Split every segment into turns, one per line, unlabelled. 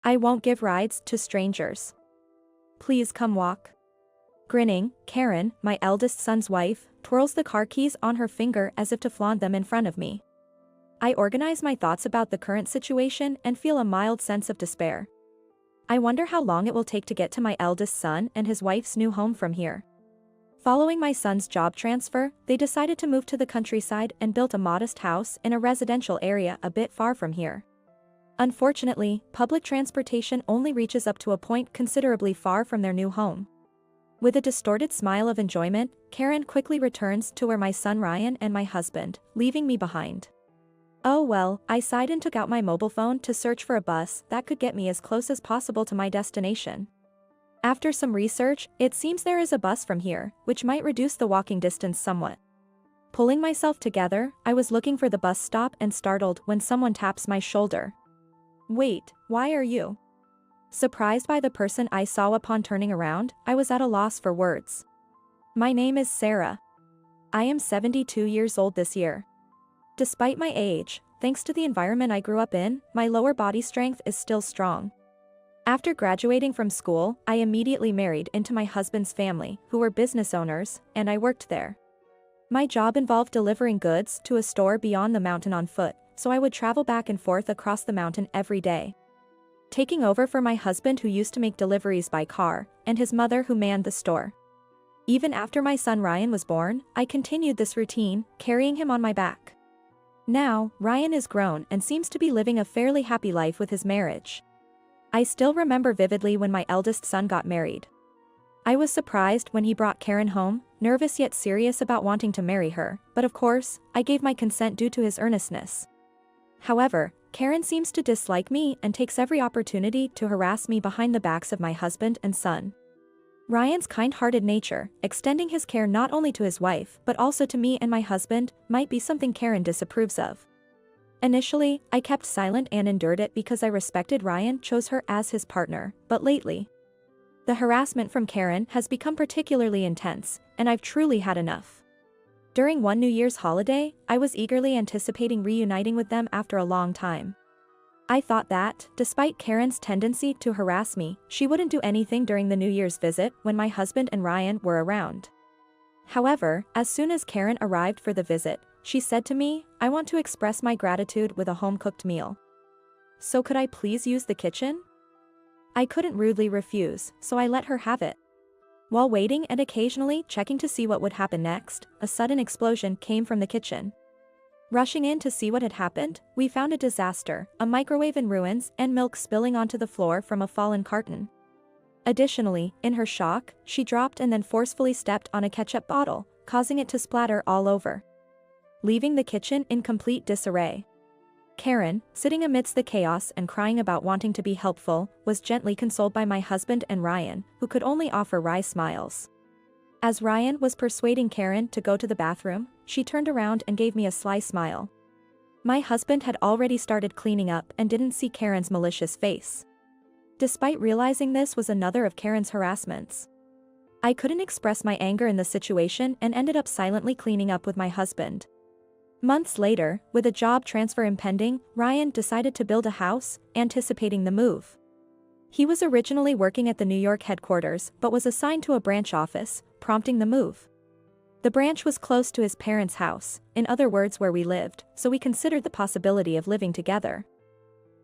I won't give rides to strangers. Please come walk. Grinning, Karen, my eldest son's wife, twirls the car keys on her finger as if to flaunt them in front of me. I organize my thoughts about the current situation and feel a mild sense of despair. I wonder how long it will take to get to my eldest son and his wife's new home from here. Following my son's job transfer, they decided to move to the countryside and built a modest house in a residential area a bit far from here. Unfortunately, public transportation only reaches up to a point considerably far from their new home. With a distorted smile of enjoyment, Karen quickly returns to where my son Ryan and my husband, leaving me behind. Oh well, I sighed and took out my mobile phone to search for a bus that could get me as close as possible to my destination. After some research, it seems there is a bus from here, which might reduce the walking distance somewhat. Pulling myself together, I was looking for the bus stop and startled when someone taps my shoulder. Wait, why are you? Surprised by the person I saw upon turning around, I was at a loss for words. My name is Sarah. I am 72 years old this year. Despite my age, thanks to the environment I grew up in, my lower body strength is still strong. After graduating from school, I immediately married into my husband's family, who were business owners, and I worked there. My job involved delivering goods to a store beyond the mountain on foot, so I would travel back and forth across the mountain every day. Taking over for my husband who used to make deliveries by car, and his mother who manned the store. Even after my son Ryan was born, I continued this routine, carrying him on my back. Now, Ryan is grown and seems to be living a fairly happy life with his marriage. I still remember vividly when my eldest son got married. I was surprised when he brought Karen home, nervous yet serious about wanting to marry her, but of course, I gave my consent due to his earnestness. However, Karen seems to dislike me and takes every opportunity to harass me behind the backs of my husband and son. Ryan's kind-hearted nature, extending his care not only to his wife but also to me and my husband, might be something Karen disapproves of. Initially, I kept silent and endured it because I respected Ryan chose her as his partner, but lately, the harassment from Karen has become particularly intense, and I've truly had enough. During one New Year's holiday, I was eagerly anticipating reuniting with them after a long time. I thought that, despite Karen's tendency to harass me, she wouldn't do anything during the New Year's visit when my husband and Ryan were around. However, as soon as Karen arrived for the visit, she said to me, "I want to express my gratitude with a home-cooked meal. So could I please use the kitchen?" I couldn't rudely refuse, so I let her have it. While waiting and occasionally checking to see what would happen next, a sudden explosion came from the kitchen. Rushing in to see what had happened, we found a disaster, a microwave in ruins and milk spilling onto the floor from a fallen carton. Additionally, in her shock, she dropped and then forcefully stepped on a ketchup bottle, causing it to splatter all over, leaving the kitchen in complete disarray. Karen, sitting amidst the chaos and crying about wanting to be helpful, was gently consoled by my husband and Ryan, who could only offer wry smiles. As Ryan was persuading Karen to go to the bathroom, she turned around and gave me a sly smile. My husband had already started cleaning up and didn't see Karen's malicious face. Despite realizing this was another of Karen's harassments, I couldn't express my anger in the situation and ended up silently cleaning up with my husband. Months later, with a job transfer impending, Ryan decided to build a house, anticipating the move. He was originally working at the New York headquarters but was assigned to a branch office, prompting the move. The branch was close to his parents' house, in other words where we lived, so we considered the possibility of living together.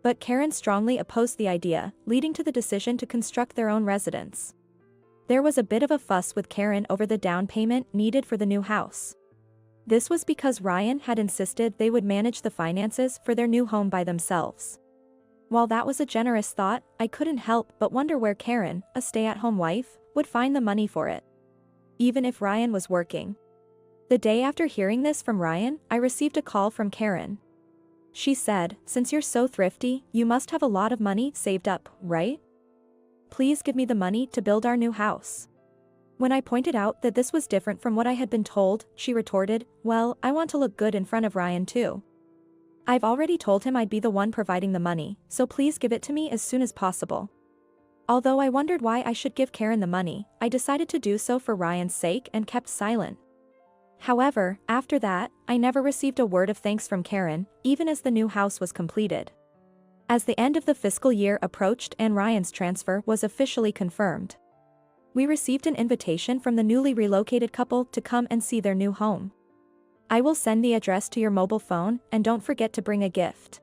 But Karen strongly opposed the idea, leading to the decision to construct their own residence. There was a bit of a fuss with Karen over the down payment needed for the new house. This was because Ryan had insisted they would manage the finances for their new home by themselves. While that was a generous thought, I couldn't help but wonder where Karen, a stay-at-home wife, would find the money for it, even if Ryan was working. The day after hearing this from Ryan, I received a call from Karen. She said, "Since you're so thrifty, you must have a lot of money saved up, right? Please give me the money to build our new house." When I pointed out that this was different from what I had been told, she retorted, "Well, I want to look good in front of Ryan too. I've already told him I'd be the one providing the money, so please give it to me as soon as possible." Although I wondered why I should give Karen the money, I decided to do so for Ryan's sake and kept silent. However, after that, I never received a word of thanks from Karen, even as the new house was completed. As the end of the fiscal year approached and Ryan's transfer was officially confirmed, we received an invitation from the newly relocated couple to come and see their new home. I will send the address to your mobile phone, and don't forget to bring a gift.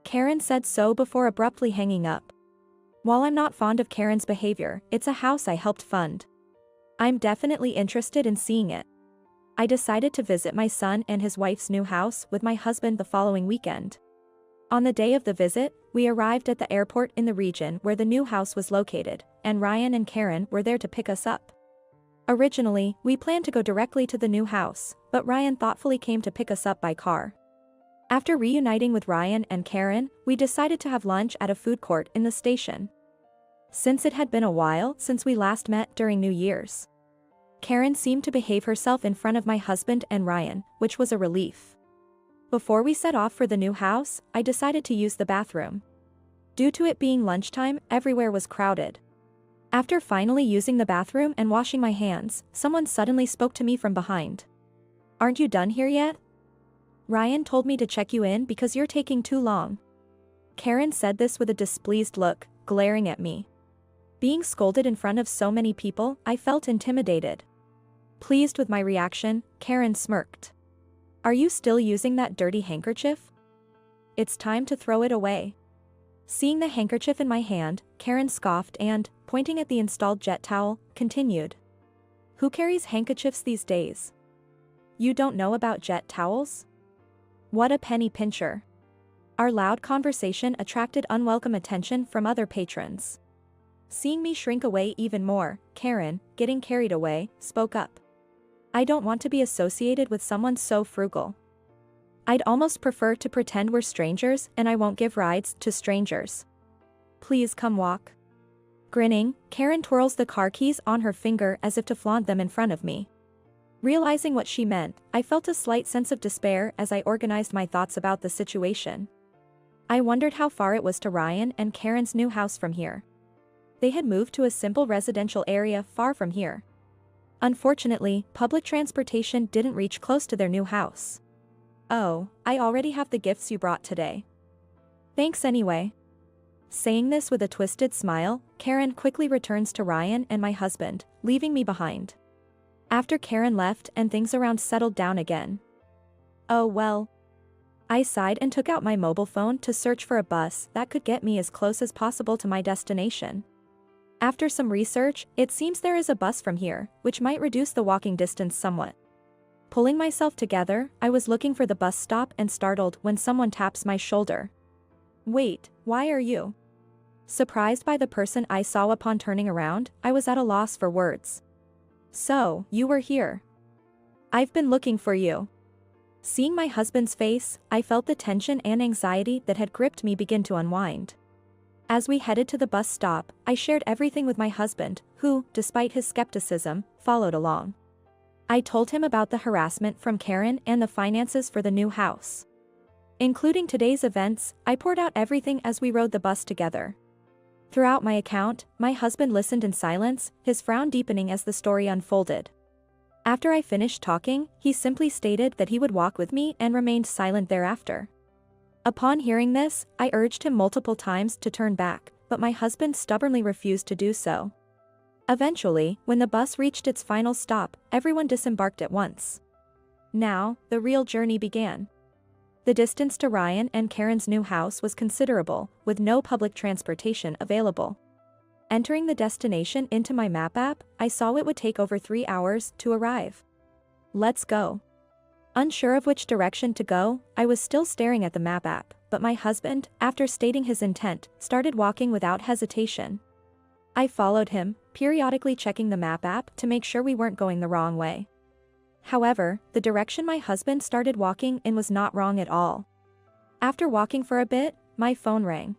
Karen said so before abruptly hanging up. While I'm not fond of Karen's behavior, it's a house I helped fund. I'm definitely interested in seeing it. I decided to visit my son and his wife's new house with my husband the following weekend. On the day of the visit, we arrived at the airport in the region where the new house was located, and Ryan and Karen were there to pick us up. Originally, we planned to go directly to the new house, but Ryan thoughtfully came to pick us up by car. After reuniting with Ryan and Karen, we decided to have lunch at a food court in the station. Since it had been a while since we last met during New Year's, Karen seemed to behave herself in front of my husband and Ryan, which was a relief. Before we set off for the new house, I decided to use the bathroom. Due to it being lunchtime, everywhere was crowded. After finally using the bathroom and washing my hands, someone suddenly spoke to me from behind. "Aren't you done here yet? Ryan told me to check you in because you're taking too long." Karen said this with a displeased look, glaring at me. Being scolded in front of so many people, I felt intimidated. Pleased with my reaction, Karen smirked. "Are you still using that dirty handkerchief? It's time to throw it away." Seeing the handkerchief in my hand, Karen scoffed and, pointing at the installed jet towel, continued. "Who carries handkerchiefs these days? You don't know about jet towels? What a penny pincher." Our loud conversation attracted unwelcome attention from other patrons. Seeing me shrink away even more, Karen, getting carried away, spoke up. "I don't want to be associated with someone so frugal. I'd almost prefer to pretend we're strangers and I won't give rides to strangers. Please come walk." Grinning, Karen twirls the car keys on her finger as if to flaunt them in front of me. Realizing what she meant, I felt a slight sense of despair as I organized my thoughts about the situation. I wondered how far it was to Ryan and Karen's new house from here. They had moved to a simple residential area far from here. Unfortunately, public transportation didn't reach close to their new house. "Oh, I already have the gifts you brought today. Thanks anyway." Saying this with a twisted smile, Karen quickly returns to Ryan and my husband, leaving me behind. After Karen left and things around settled down again. "Oh well." I sighed and took out my mobile phone to search for a bus that could get me as close as possible to my destination. After some research, it seems there is a bus from here, which might reduce the walking distance somewhat. Pulling myself together, I was looking for the bus stop and startled when someone taps my shoulder. "Wait, why are you?" Surprised by the person I saw upon turning around, I was at a loss for words. "So, you were here. I've been looking for you." Seeing my husband's face, I felt the tension and anxiety that had gripped me begin to unwind. As we headed to the bus stop, I shared everything with my husband, who, despite his skepticism, followed along. I told him about the harassment from Karen and the finances for the new house. Including today's events, I poured out everything as we rode the bus together. Throughout my account, my husband listened in silence, his frown deepening as the story unfolded. After I finished talking, he simply stated that he would walk with me and remained silent thereafter. Upon hearing this, I urged him multiple times to turn back, but my husband stubbornly refused to do so. Eventually, when the bus reached its final stop, everyone disembarked at once. Now, the real journey began. The distance to Ryan and Karen's new house was considerable, with no public transportation available. Entering the destination into my map app, I saw it would take over 3 hours to arrive. Let's go. Unsure of which direction to go, I was still staring at the map app, but my husband, after stating his intent, started walking without hesitation. I followed him, periodically checking the map app to make sure we weren't going the wrong way. However, the direction my husband started walking in was not wrong at all. After walking for a bit, my phone rang.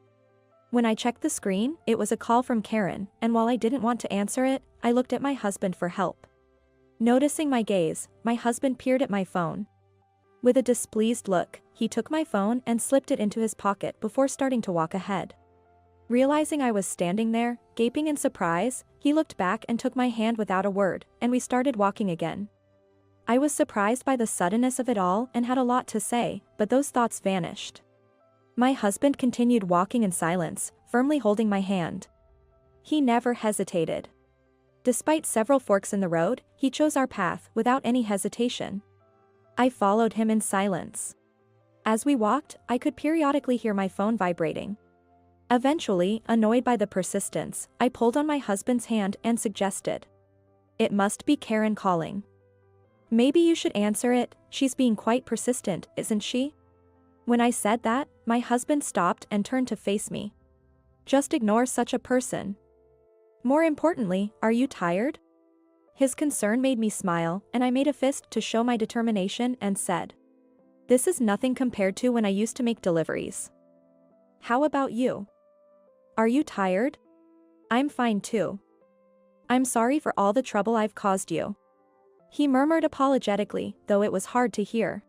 When I checked the screen, it was a call from Karen, and while I didn't want to answer it, I looked at my husband for help. Noticing my gaze, my husband peered at my phone. With a displeased look, he took my phone and slipped it into his pocket before starting to walk ahead. Realizing I was standing there, gaping in surprise, he looked back and took my hand without a word, and we started walking again. I was surprised by the suddenness of it all and had a lot to say, but those thoughts vanished. My husband continued walking in silence, firmly holding my hand. He never hesitated. Despite several forks in the road, he chose our path without any hesitation. I followed him in silence. As we walked, I could periodically hear my phone vibrating. Eventually, annoyed by the persistence, I pulled on my husband's hand and suggested, "It must be Karen calling. Maybe you should answer it, she's being quite persistent, isn't she?" When I said that, my husband stopped and turned to face me. "Just ignore such a person. More importantly, are you tired?" His concern made me smile, and I made a fist to show my determination and said, "This is nothing compared to when I used to make deliveries. How about you? Are you tired?" "I'm fine too. I'm sorry for all the trouble I've caused you," he murmured apologetically, though it was hard to hear.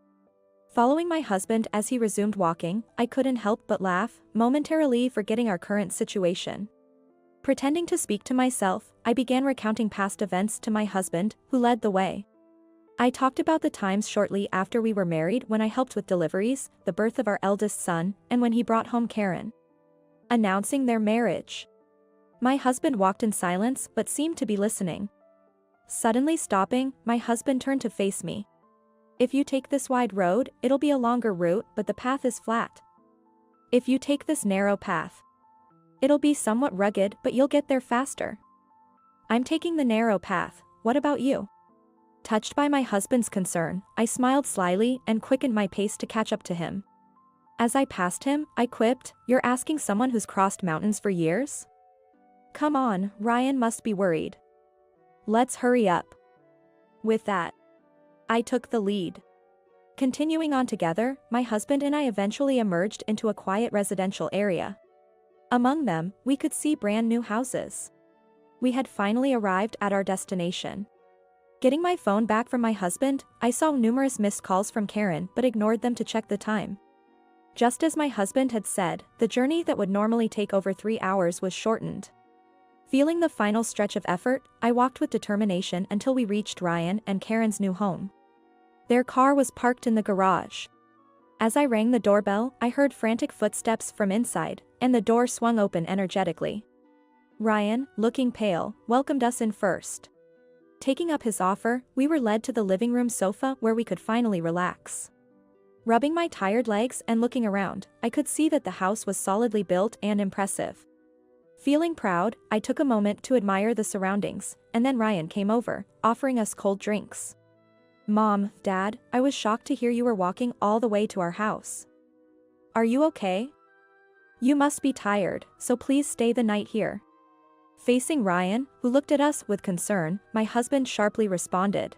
Following my husband as he resumed walking, I couldn't help but laugh, momentarily forgetting our current situation. Pretending to speak to myself, I began recounting past events to my husband, who led the way. I talked about the times shortly after we were married when I helped with deliveries, the birth of our eldest son, and when he brought home Karen, announcing their marriage. My husband walked in silence but seemed to be listening. Suddenly stopping, my husband turned to face me. "If you take this wide road, it'll be a longer route, but the path is flat. If you take this narrow path, it'll be somewhat rugged, but you'll get there faster." "I'm taking the narrow path, what about you?" Touched by my husband's concern, I smiled slyly and quickened my pace to catch up to him. As I passed him, I quipped, "You're asking someone who's crossed mountains for years? Come on, Ryan must be worried. Let's hurry up." With that, I took the lead. Continuing on together, my husband and I eventually emerged into a quiet residential area. Among them, we could see brand new houses. We had finally arrived at our destination. Getting my phone back from my husband, I saw numerous missed calls from Karen but ignored them to check the time. Just as my husband had said, the journey that would normally take over 3 hours was shortened. Feeling the final stretch of effort, I walked with determination until we reached Ryan and Karen's new home. Their car was parked in the garage. As I rang the doorbell, I heard frantic footsteps from inside, and the door swung open energetically. Ryan, looking pale, welcomed us in first. Taking up his offer, we were led to the living room sofa where we could finally relax. Rubbing my tired legs and looking around, I could see that the house was solidly built and impressive. Feeling proud, I took a moment to admire the surroundings, and then Ryan came over, offering us cold drinks. "Mom, Dad, I was shocked to hear you were walking all the way to our house. Are you okay? You must be tired, so please stay the night here." Facing Ryan, who looked at us with concern, my husband sharply responded,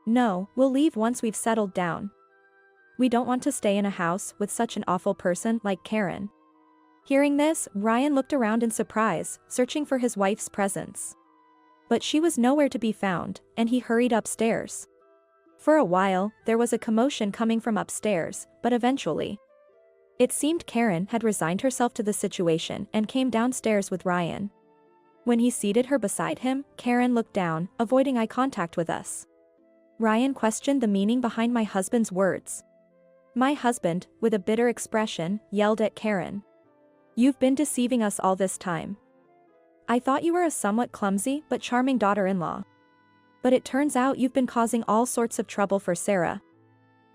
"No, we'll leave once we've settled down. We don't want to stay in a house with such an awful person like Karen." Hearing this, Ryan looked around in surprise, searching for his wife's presence. But she was nowhere to be found, and he hurried upstairs. For a while, there was a commotion coming from upstairs, but eventually, it seemed Karen had resigned herself to the situation and came downstairs with Ryan. When he seated her beside him, Karen looked down, avoiding eye contact with us. Ryan questioned the meaning behind my husband's words. My husband, with a bitter expression, yelled at Karen, "You've been deceiving us all this time. I thought you were a somewhat clumsy but charming daughter-in-law. But it turns out you've been causing all sorts of trouble for Sarah."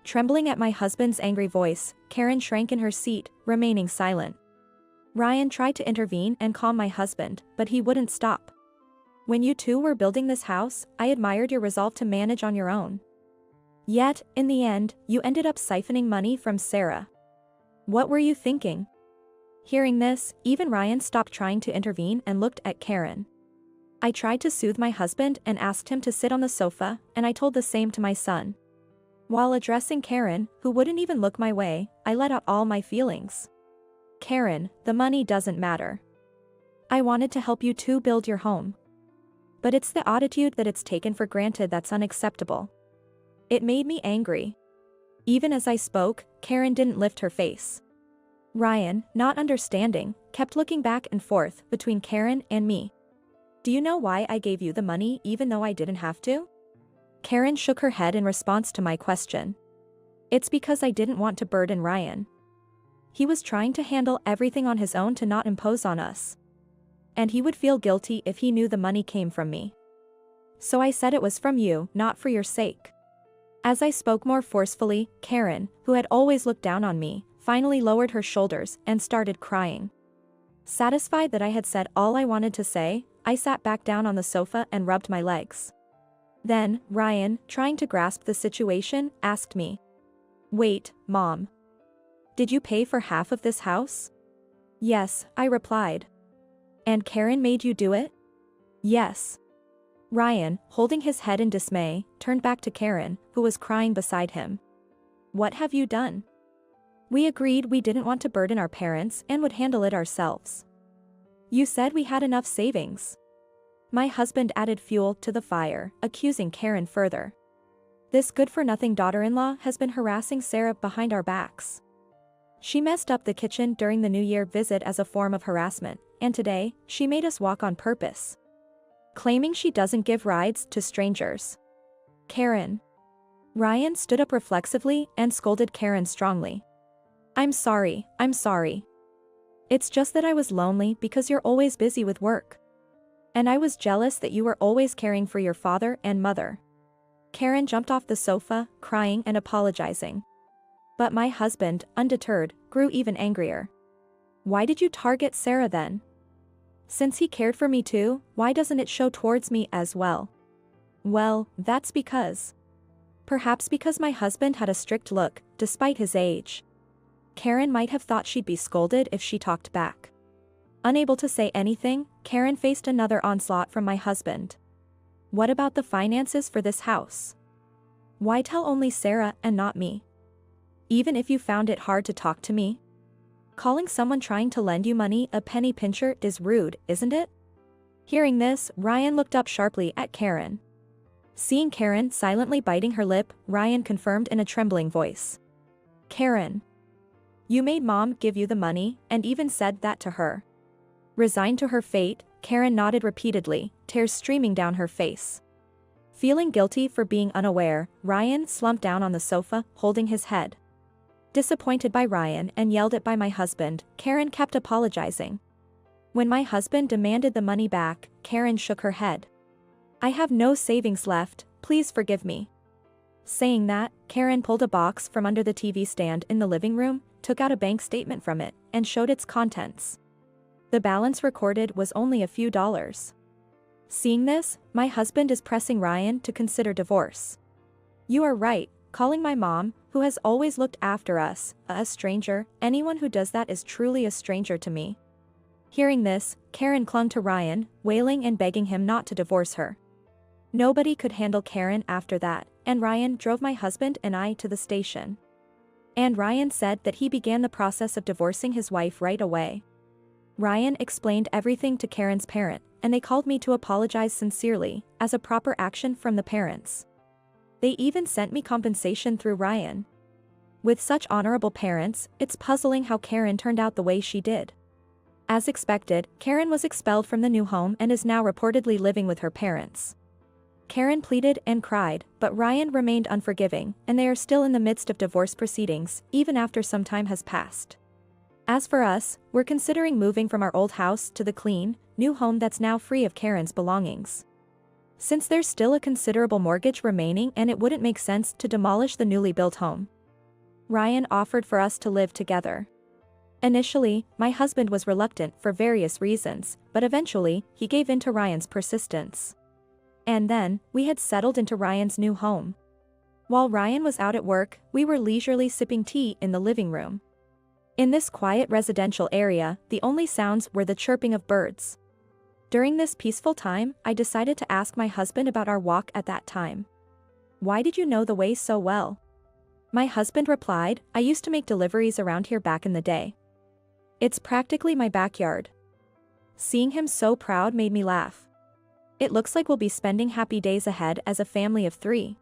Trembling at my husband's angry voice, Karen shrank in her seat, remaining silent. Ryan tried to intervene and calm my husband, but he wouldn't stop. "When you two were building this house, I admired your resolve to manage on your own. Yet, in the end, you ended up siphoning money from Sarah. What were you thinking?" Hearing this, even Ryan stopped trying to intervene and looked at Karen. I tried to soothe my husband and asked him to sit on the sofa, and I told the same to my son. While addressing Karen, who wouldn't even look my way, I let out all my feelings. "Karen, the money doesn't matter. I wanted to help you two build your home. But it's the attitude that it's taken for granted that's unacceptable." It made me angry. Even as I spoke, Karen didn't lift her face. Ryan, not understanding, kept looking back and forth between Karen and me. "Do you know why I gave you the money even though I didn't have to?" Karen shook her head in response to my question. "It's because I didn't want to burden Ryan. He was trying to handle everything on his own to not impose on us. And he would feel guilty if he knew the money came from me. So I said it was from you, not for your sake. As I spoke more forcefully, Karen, who had always looked down on me, finally lowered her shoulders and started crying. Satisfied that I had said all I wanted to say, I sat back down on the sofa and rubbed my legs. Then, Ryan, trying to grasp the situation, asked me, "Wait, Mom. Did you pay for half of this house?" "Yes," I replied. "And Karen made you do it?" "Yes." Ryan, holding his head in dismay, turned back to Karen, who was crying beside him. "What have you done?" "We agreed we didn't want to burden our parents and would handle it ourselves." "You said we had enough savings." My husband added fuel to the fire, accusing Karen further. "This good-for-nothing daughter-in-law has been harassing Sarah behind our backs. She messed up the kitchen during the New Year visit as a form of harassment, and today, she made us walk on purpose. Claiming she doesn't give rides to strangers." "Karen." Ryan stood up reflexively and scolded Karen strongly. I'm sorry. It's just that I was lonely because you're always busy with work. And I was jealous that you were always caring for your father and mother." Karen jumped off the sofa, crying and apologizing. But my husband, undeterred, grew even angrier. "Why did you target Sarah then? Since he cared for me too, why doesn't it show towards me as well?" "Well, that's because. Perhaps because my husband had a strict look, despite his age. Karen might have thought she'd be scolded if she talked back." Unable to say anything, Karen faced another onslaught from my husband. "What about the finances for this house? Why tell only Sarah and not me? Even if you found it hard to talk to me? Calling someone trying to lend you money a penny pincher is rude, isn't it?" Hearing this, Ryan looked up sharply at Karen. Seeing Karen silently biting her lip, Ryan confirmed in a trembling voice. "Karen. You made Mom give you the money, and even said that to her." Resigned to her fate, Karen nodded repeatedly, tears streaming down her face. Feeling guilty for being unaware, Ryan slumped down on the sofa, holding his head. Disappointed by Ryan and yelled at by my husband, Karen kept apologizing. When my husband demanded the money back, Karen shook her head. "I have no savings left, please forgive me." Saying that, Karen pulled a box from under the TV stand in the living room, took out a bank statement from it, and showed its contents. The balance recorded was only a few dollars. Seeing this, my husband is pressing Ryan to consider divorce. "You are right, calling my mom, who has always looked after us, a stranger. Anyone who does that is truly a stranger to me." Hearing this, Karen clung to Ryan, wailing and begging him not to divorce her. Nobody could handle Karen after that, and Ryan drove my husband and I to the station. And Ryan said that he began the process of divorcing his wife right away. Ryan explained everything to Karen's parent, and they called me to apologize sincerely, as a proper action from the parents. They even sent me compensation through Ryan. With such honorable parents, it's puzzling how Karen turned out the way she did. As expected, Karen was expelled from the new home and is now reportedly living with her parents. Karen pleaded and cried, but Ryan remained unforgiving, and they are still in the midst of divorce proceedings, even after some time has passed. As for us, we're considering moving from our old house to the clean, new home that's now free of Karen's belongings. Since there's still a considerable mortgage remaining and it wouldn't make sense to demolish the newly built home, Ryan offered for us to live together. Initially, my husband was reluctant for various reasons, but eventually, he gave in to Ryan's persistence. And then, we had settled into Ryan's new home. While Ryan was out at work, we were leisurely sipping tea in the living room. In this quiet residential area, the only sounds were the chirping of birds. During this peaceful time, I decided to ask my husband about our walk at that time. "Why did you know the way so well?" My husband replied, "I used to make deliveries around here back in the day. It's practically my backyard." Seeing him so proud made me laugh. "It looks like we'll be spending happy days ahead as a family of 3.